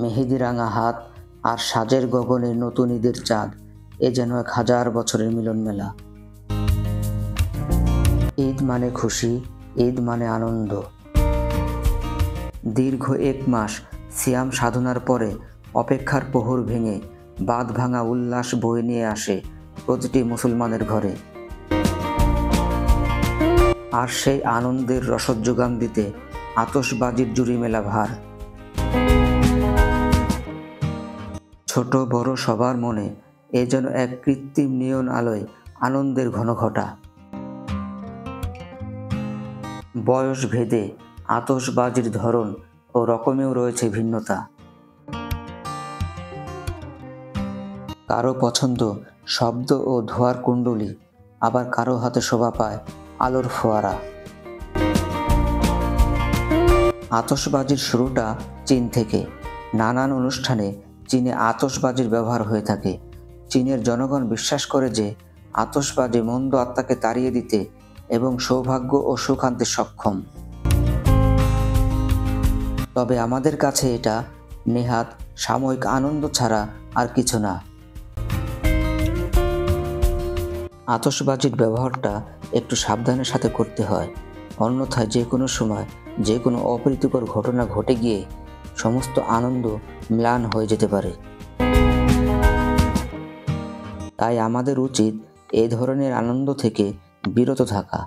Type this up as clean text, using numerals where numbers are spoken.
মেহেদি রাঙা হাত আর সাজের গগনে নতুন ঈদের চাঁদ, এ যেন 1000 বছরের মিলন মেলা। ঈদ মানে খুশি, ঈদ মানে আনন্দ। দীর্ঘ 1 মাস সিয়াম সাধনার পরে অপেক্ষার প্রহর ভেঙে বাঁধ ভাঙা উল্লাস বয়ে নিয়ে আসে প্রতিটি মুসলমানের ঘরে। আর সেই আনন্দের রসদ যোগান দিতে আতশবাজির জুড়ি মেলা ভার। ছোট বড় সবার মনে এ যেন এক কৃত্রিম নিয়ন আলোয় আনন্দের ঘনঘটা। বয়স ভেদে আতশবাজির ধরন ও রকমেও রয়েছে ভিন্নতা। কারো পছন্দ শব্দ ও ধোঁয়ার কুণ্ডলী, আবার কারো হাতে শোভা পায় আলোর ফোয়ারা। আতশবাজির শুরুটা চীন থেকে। নানান অনুষ্ঠানে চীনে আতশবাজির ব্যবহার হয়ে থাকে। চীনের জনগণ বিশ্বাস করে যে আতশবাজি মন্দ আত্মাকে তাড়িয়ে দিতে এবং সৌভাগ্য ও সুখ আনতে সক্ষম। তবে আমাদের কাছে এটা নেহাত সাময়িক আনন্দ ছাড়া আর কিছু না। আতশবাজির ব্যবহারটা একটু সাবধানের সাথে করতে হয়, অন্যথায় যে কোনো সময় যে কোনো অপ্রীতিকর ঘটনা ঘটে গিয়ে সমস্ত আনন্দ ম্লান হয়ে যেতে পারে। তাই আমাদের উচিত এ ধরনের আনন্দ থেকে বিরত থাকা।